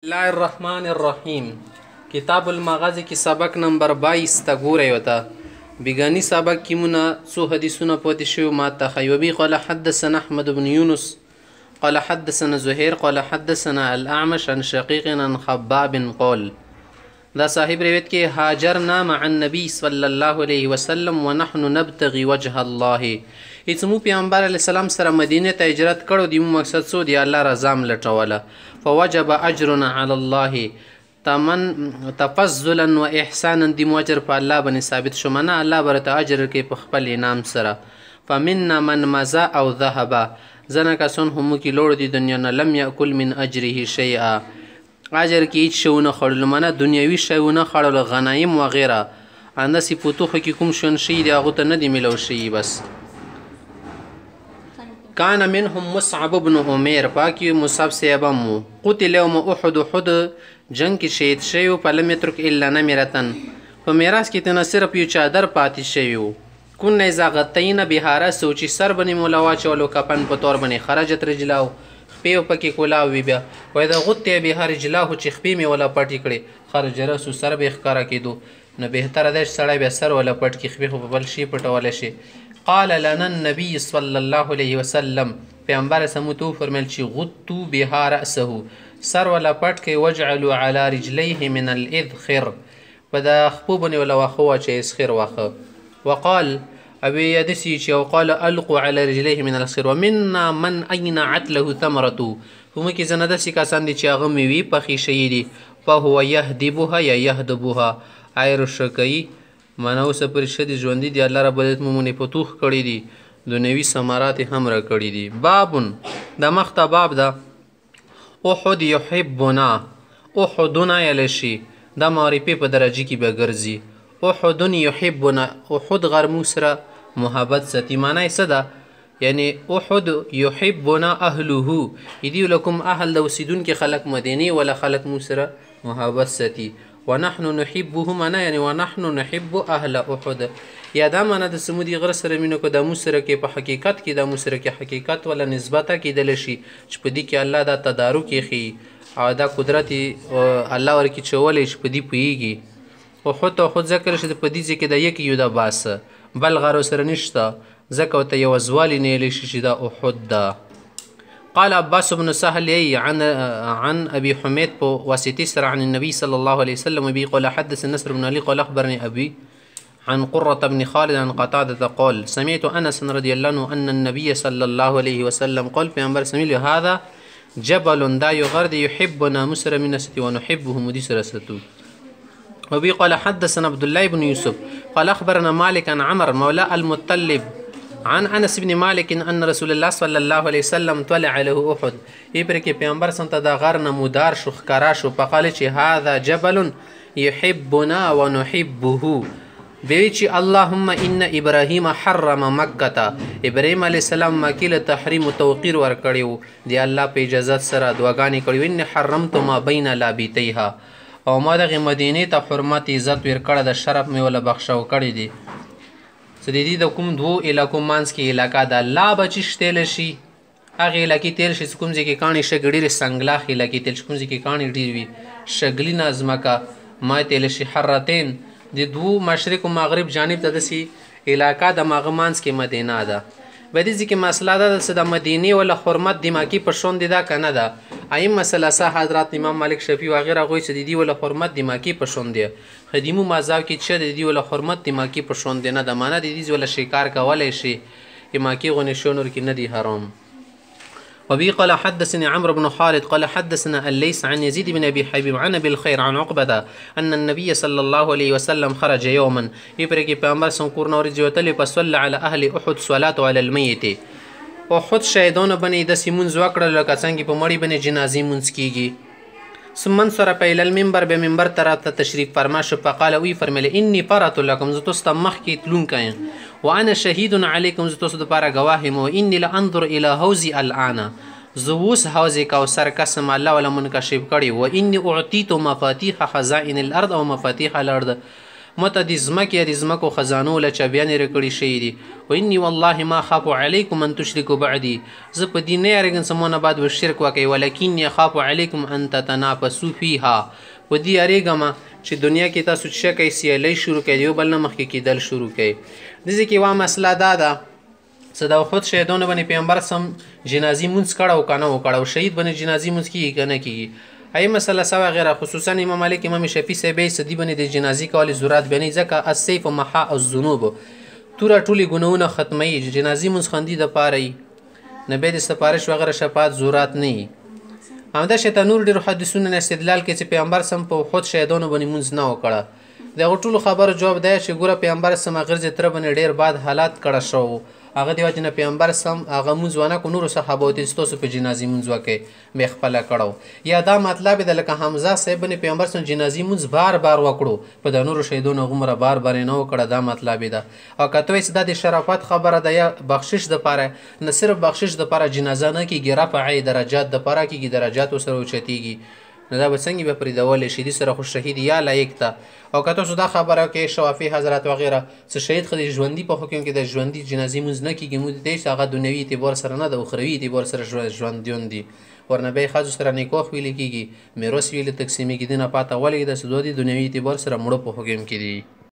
الله الرحمن الرحیم کتاب المغازی کی سبق نمبر 22 ته ګورئ وته بیگانی سبق کی مونږ څو حدیثونه پاتې شو ما تخیبی قال حدثنا احمد بن يونس قال حدثنا زهير قال حدثنا الاعمش عن شقيق عن خباب قال دا صاحب روایت کې هاجرنا مع النبي صلى الله عليه وسلم ونحن نبتغي وجه الله ایتمو پیغمبر علیه السلام سره مدینه ته هجرت کړو دی مقصد څه دی الله رضا م لټوله فوجب اجرنا على الله تفضلا واحسانا دی مؤجر په الله باندې ثابت شو منه الله برته اجر کې په خپل انعام سره فمنا من مزا او ذهب زنه کسون هم کې لوړ دی دنیا نه لم یاکل من اجره شیئا اجر کې هیڅ شونه خړل منه دنیوي شونه خړل غنایم و غیره اندسی پوتوخه کې کوم شون شي دی هغه ته نه دی ملو شي بس كان منهم مصعب بن عمير باقي مصعب سيبمو قتل يوم احد جنگ کی شهید شیو فلم يترك الا نمرتن په میراث کې تنه صرف یو چادر پاتې شیو کون نه زغتین بهاره سوچي سر بني مولا واچولو کپن په تور بني خرجت رجلاو پیو پکې کولاو وی بیا وای دا غته به رجلاو چې خپې می ولا پټی کړي خرج رسو سر به ښکارا کېدو نو بهتره ده سړی به سر ولا پټ کې خپې په بل شي پټول شي قال لنا النبي صلى الله عليه وسلم پیغمبر سموتو فرمایل چې غطو بها رأسه سر ولا پټ کې وجعلوا على رجليه من الاذخر پدا خپوبني ولا واخو چې اسخر واخه وقال ابي يدسي چې وقال القوا على رجليه من الاذخر ومنا من اينعت له ثمرته هم کې زنده سي کسان دي چې هغه میوي پخې شي دي فهو يهدبها يا يهدبها اير شکي منو سپر شدي ژوندۍ دي الله رب العزت مومنې پتوخ کړي دي دنیوي ثمرات هم را کړي دي بابن د مخته باب ده احد يحبنا احدنا یلشي د معرفي په درجه کې به ګرځي احد يحبنا احد غرمو سره محبت ساتي معنی څه ده یعنی احد يحبنا اهله یدي لكم اهل د اوسیدونکي خلق مدینه ولا خلق مو سره محبت ساتي ونحن نحبهم انا يعني ونحن نحب اهل احد یا دا معنا د سمودي غر سره مينو کو د مو سره کې په حقیقت کې د مو سره کې حقیقت ولا نسبته کېدل شي چې په دې کې الله دا تدارک یې او دا قدرت الله ورکی چولې چې په دې پیږي او خود ذکر شي په دې کې د یک یو د باس بل غر سره نشته ځکه ته یو ځوالي نه لشي چې دا احد ده قال عباس بن سهل عن أبي حميد واسطي سر عن النبي صلى الله عليه وسلم وبي قال حدث النصر بن علي قال أخبرني أبي عن قرة بن خالد عن قتادة قال سمعت أنس رضي الله عنه أن النبي صلى الله عليه وسلم قال في أنبر سميل هذا جبل دا يغرد يحبنا مسر من ستي ونحبه مدسر ستو وبي قال حدثنا عبد الله بن يوسف قال أخبرنا مالك عن عمر مولى المطلب عن انس بن مالك ان رسول الله صلى الله عليه وسلم طلع له احد يبر کې پیغمبر سنت دا غر نمودار شو خکارا شو پقال چې هذا جبل يحبنا ونحبه دوی چې اللهم ان ابراهيم حرم مکه ابراهيم عليه السلام مکه له تحریم توقیر ور کړیو دی الله په اجازه سره دعاګانې کړې ان حرمت ما بين لابتيها او ما دغه مدینه ته حرمت عزت ور کړه د شرف می ولا بخښو کړی دی سدیدی د کوم دو علاقو مانس کې علاقه د لا بچشتل شي هغه علاقې تیر شي کوم ځکه کانی شګړي سنگلاخ علاقې تل کوم ځکه کانی ډیر وي شګلی نازمکا ما تل شي حرتين د دو مشرق او مغرب جانب ته دسي علاقه د مغمانس کې مدینه ده بدې ځکه مسله ده د مدینه ولا حرمت دماغي په شون دي دا کنه ده ایم مسله صح حضرات امام مالک شفیع و غیره غوي چې دی ولا حرمت دماغي په شون دي خدیمو مازاو کې چې دی ولا حرمت دماغي په شون دي نه د معنا دی ولا شکار کولای شي دماغي غونې شونور کې نه دي حرام وبي قال حدثني عمرو بن خالد قال حدثنا الليث عن يزيد بن ابي حبيب عن ابي الخير عن عقبه ان النبي صلى الله عليه وسلم خرج يوما يبرك پیغمبر سنکور نور جوتلی فصلى على اهل احد صلاه على الميت احد شهیدانو باندې د سیمون زوکړه لکه څنګه په مړی باندې جنازي مونږ کیږي ثم سره په المنبر به منبر طرف ته تشریف فرما شو فقال وی فرمله اني فرت لكم زتست مخ کی تلون کاین وانا شهید علیکم زتست لپاره گواه مو اني لانظر الى حوزي الان زوس حوض کوثر قسم الله ولا منکشف کړي و اني اعطيت مفاتيح خزائن الارض او مفاتيح الارض مته د ځمکې یا د ځمکو خزانو له چابیانې راکړي شوي دي و اني والله ما خاف علیکم ان تشرکو بعدي زه په دې نه یارېږم څه مونه بعد به شرک وکړئ ولکني اخاف علیکم ان تتنافسو فیها په دې یارېږم چې دنیا کې تاسو څه کوئ سیالۍ شروع کړئ د یو بل نه مخکې کېدل شروع کړئ داسې کې یوه مسله دا ده څه د احد شهیدانو باندې پیغمبر سم جنازي مونځ کړی او که نه و کړی او شهید باندې جنازي مونځ کېږي که نه کېږي ای مسله سوه غیره خصوصا امام مالک امام شفیع صاحب یې صدي باندې د جنازي کول ضرورت بیانوي ځکه السیف محا الذنوب توره ټولې ګناهونه ختموي جنازي مونځ خندي دپاره یي نه بیا د سپارش وغیره شفاعت ضرورت نه وي همدا شیطان نور ډېرو حدیثونو نه استدلال کوي چې پیغمبر سم په احد شهیدانو باندې مونځ نه و کړه د هغو ټولو خبرو جواب دی چې ګوره پیغمبر سم هغه ځای تره باندې ډېر بد حالات کړه شو هغه د وجې نه پیغمبر سم هغه مونځ ونه کړو نورو صحابو ته چې تاسو په جنازي مونځ وکړئ بیا خپله کړو یا دا مطلب یې ده لکه حمزه صاحب باندې پیغمبر سم جنازي مونځ بار بار وکړو په د نورو شهیدانو هغومره بار بار یې نه وکړه دا مطلب یې ده او که ته وایې چې دا د شرافت خبره ده یا بخشش دپاره نه صرف بخشش دپاره جنازه نه کېږي رفع درجات دپاره کېږي درجات ورسره اوچتېږي نو دا به څنګه به پرېږدولی شي دې سره خو شهید یا لایق ته او که تاسو دا خبره کوئ شوافي حضرات وغیره څه شهید خو د ژوندي په حکم کې د ژوندي جنازي مونځ نه کېږي مونځ دی چې هغه دنیوي اعتبار سره نه ده اخروي اعتبار سره ژوندیون دي ورنه بیا یې ښځو سره نکاح ویلې کېږي میراث ویلې تقسیمېږي دې نه پاته ولې ده چې دوی د دنیوي اعتبار سره مړه په حکم کې دي